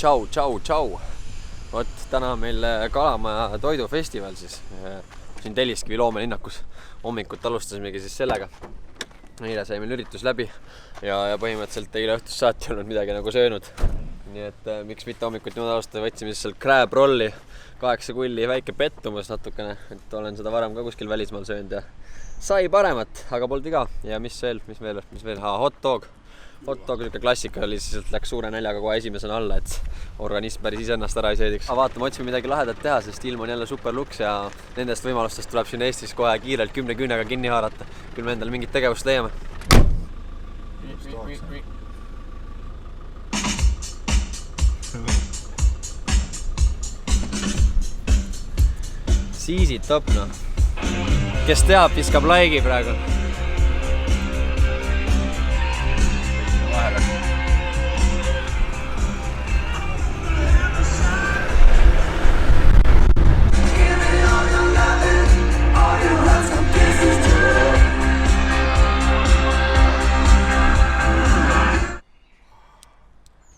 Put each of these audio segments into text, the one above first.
Tšau. Vot täna meil Kalamaja toidufestival siis siin Telliskivi loomelinnakus. Hommikut alustasimegi siis sellega. Eile sai meil üritus läbi ja põhimõtteliselt eile õhtust saati ei olnud midagi nagu söönud. Nii et miks mitte hommikut niimoodi alustada, võtsime siis seal crab rolli, 8 kulli, väike pettumus natukene, et olen seda varem ka kuskil välismaal söönud ja sai paremat, aga polnud viga. Ja mis veel? Hot dog, niisugune klassika oli, siis läks suure näljaga kohe esimesena alla, et organism päris iseennast ära ei söödiks. Vaatame, otsime midagi lahedat teha, sest ilm on jälle super luks ja nendest võimalustest tuleb siin Eestis kohe kiirelt 10 küünega kinni haarata. Küll me endale mingit tegevust leiame. Siisid top, noh. Kes teab, viskab laigi praegu.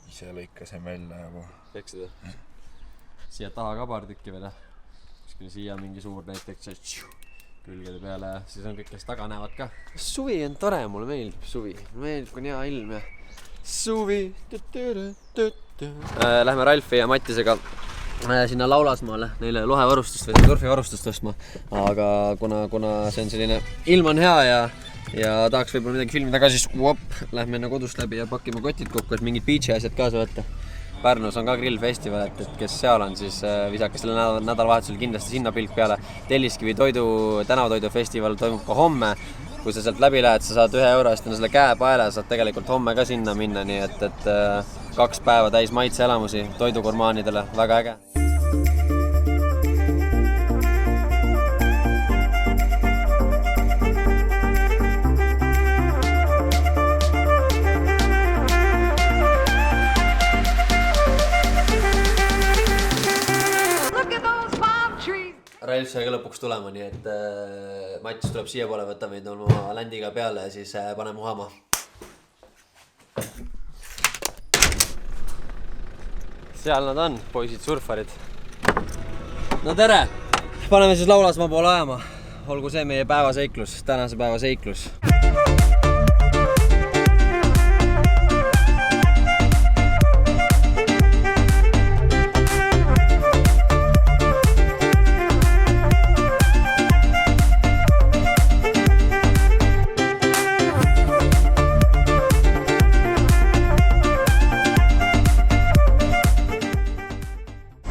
Ise lõikasin välja juba. Teksid või? Siia taha ka paar tükki veel. Kuskil siia mingi suur näiteks külgede peale ja siis on kõik, kes taga näevad ka. Suvi on tore, mulle meeldib suvi. Meeldib, kui on hea ilm ja suvi. Lähme Ralfi ja Mattisega sinna Laulasmaale neile lohevarustust või surfivarustust ostma. Aga kuna see on selline ilm on hea ja tahaks võib-olla midagi filmida ka, siis lähme enne kodust läbi ja pakime kotid kokku, et mingid beachi asjad kaasa võtta. Pärnus on ka grillfestival, et kes seal on, siis visake selle nädalavahetusel kindlasti sinna pilk peale. Telliskivi tänavatoidufestival toimub ka homme. Kui sa sealt läbi lähed, sa saad 1 euro eest selle käe paele, saad tegelikult homme ka sinna minna, nii et 2 päeva täis maitseelamusi toidugurmaanidele, väga äge. Ralf sai ka lõpuks tulema, nii et Mattis tuleb siia poole, võtta meid oma ländiga peale ja siis paneme uhama. Seal nad on, poisid surfarid. No tere! Paneme siis Laulasmaa poole ajama. Olgu see meie päevaseiklus, tänase päeva seiklus.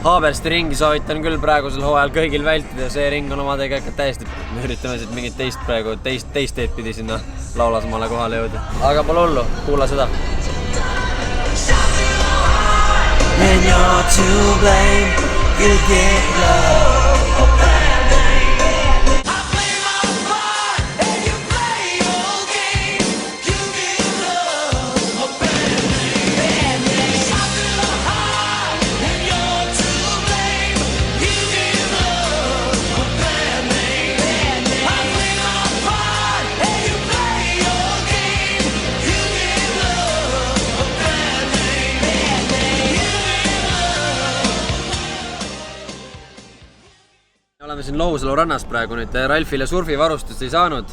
Haabersti ringi soovitan küll praegusel hooajal kõigil vältida, see ring on oma tegelikult täiesti. Me üritame siit mingit teist teed pidi sinna Laulasmaale kohale jõuda. Aga pole hullu, kuula seda. When you're to blame, you get love. Oleme siin Lohusalu rannas praegu nüüd. Ralfile surfivarustust ei saanud.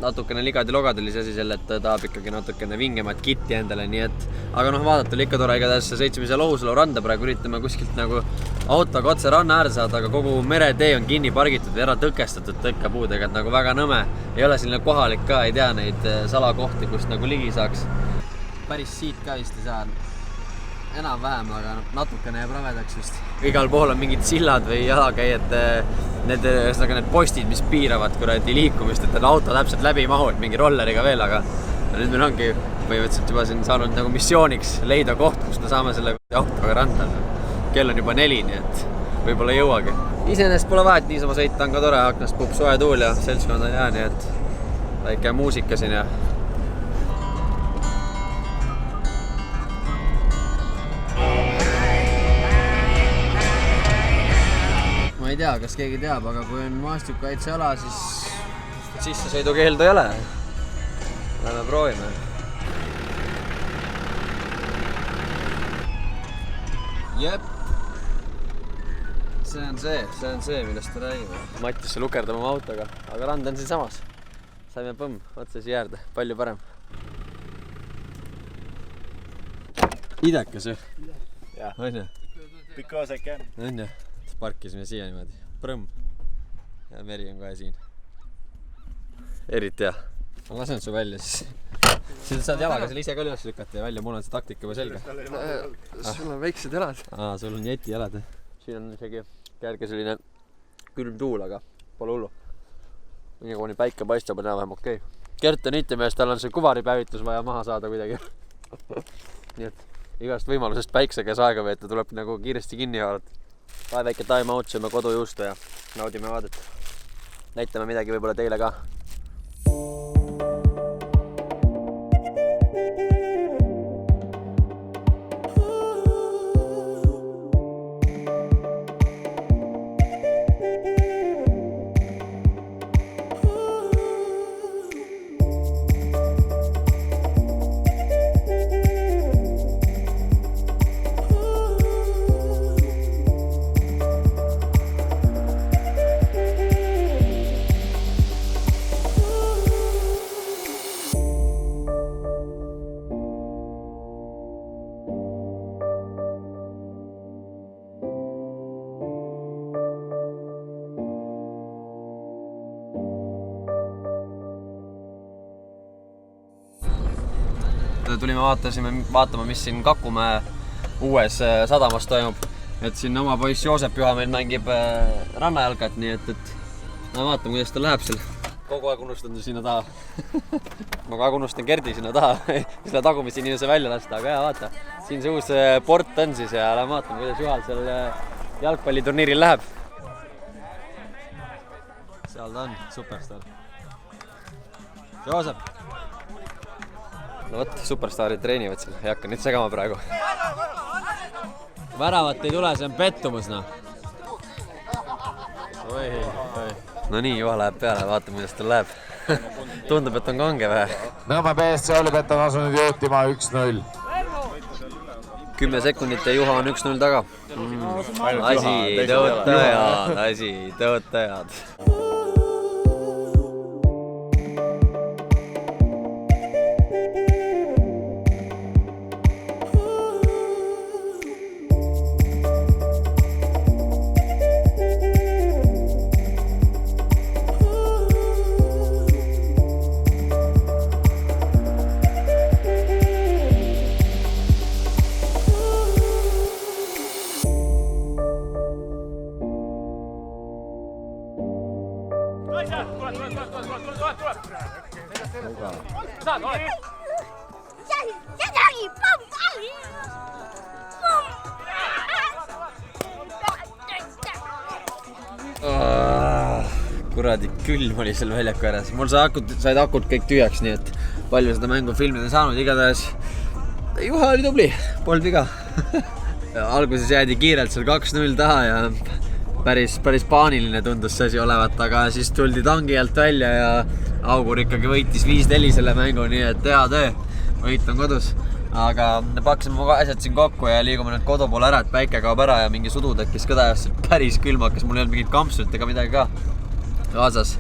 Natukene ligad-logad oli see asi selle, et tahab ikkagi natukene vingemat kitti endale. Nii et, aga vaadata oli ikka tore, igatahes sõitsime siia Lohusalu randa praegu. Üritame kuskilt nagu autoga otse ranna äärde saada, aga kogu meretee on kinni pargitud ja ära tõkestatud tõkkapuudega. Et nagu väga nõme. Ei ole selline kohalik ka, ei tea neid salakohti, kust nagu ligi saaks. Päris siit ka vist ei saa. Enam-vähem, aga natukene jääb ravedaks vist. Igal pool on mingid sillad või jalakäijad, need postid, mis piiravad kuradi liikumist, et auto täpselt läbi ei mahu, et mingi rolleriga veel, aga nüüd meil ongi põhimõtteliselt juba siin saanud nagu missiooniks leida koht, kus me saame selle autoga randa. Kell on juba 4, nii et võib-olla ei jõuagi. Iseenesest pole vahet, niisama sõita on ka tore, aknast puhub soe tuul ja seltskond on hea, nii et väike muusika siin ja ei tea, kas keegi teab, aga kui on maastikukaitseala, siis sissesõidukeeldu ei ole. Lähme proovime. Jep. See on see, millest ta räägib. Matisse lukerdame oma autoga, aga rand on siin samas. Saime põmm, otsesi jäärde, palju parem. Idekas ju? Jah. On ju? Because I can. On ju? Parkisime siia niimoodi. Prõmm. Ja meri on kohe siin. Eriti hea. Ma lasen su välja siis. Siis saad jalaga selle ise ka üles lükata ja välja, mul on see taktika juba selge. Sul on väiksed jalad. Sul on jeti jalad. Siin on isegi kerge selline külm tuul, aga pole hullu. Mingi kuni päike paistab on enam-vähem okei. Kert on itimees, tal on see kuvaripäevitus vaja maha saada kuidagi. Nii et igast võimalusest päikse käes aega veeta tuleb nagu kiiresti kinni haarata. Vahe väike time out, sööme kodujuustu ja naudime vaadet. Näitame midagi võib-olla teile ka. Tulime vaatama, mis siin Kakumäe uues sadamas toimub. Et siin oma poiss Joosep Juha meil mängib rannajalgat, nii et no vaatame, kuidas ta läheb seal. Kogu aeg unustan sinna taha. Ma kogu aeg unustan Gerdi sinna taha, selle tagumise inimese välja lasta, aga jah, vaata. Siin see uus port on siis ja lähen vaatame, kuidas Juhal seal jalgpalliturniiril läheb. Seal ta on, superstar. Joosep! No võt, superstaarid treenivad seal, ei hakka nüüd segama praegu. Väravat ei tule, see on pettumus, noh. No nii, Juha läheb peale, vaatame, kuidas tal läheb. Tundub, et on kange vähe. Nõmme BSC Olipet on asunud juhtima 1-0. 10 sekundit ja Juha on 1-0 taga. Asi tõotajad. Kuradi külm oli seal väljaku ääres. Mul said akud kõik tühjaks, nii et palju seda mängu filmida saanud. Igatahes Juha oli tubli, polnud viga. Alguses jäädi kiirelt seal 2-0 taha ja päris paaniline tundus see asi olevat, aga siis tuldi tangi alt välja ja Augur ikkagi võitis 5-4 selle mängu, nii et hea töö. Võit on kodus. Aga pakkisime asjad siin kokku ja liigume nüüd kodu poole ära, et päike kaob ära ja mingi sudu tekkis kõdajas. Päris külm hakkas, mul ei olnud mingit kampsut ega midagi ka kaasas.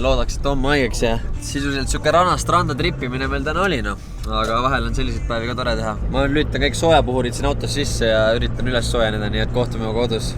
Loodaks, et homme haigeks ja sisuliselt siuke rannast randa trippimine meil täna oli, no. Aga vahel on selliseid päevi ka tore teha. Ma lülitan kõik soojapuhurid siin autos sisse ja üritan üles soojeneda, nii et kohtume kodus.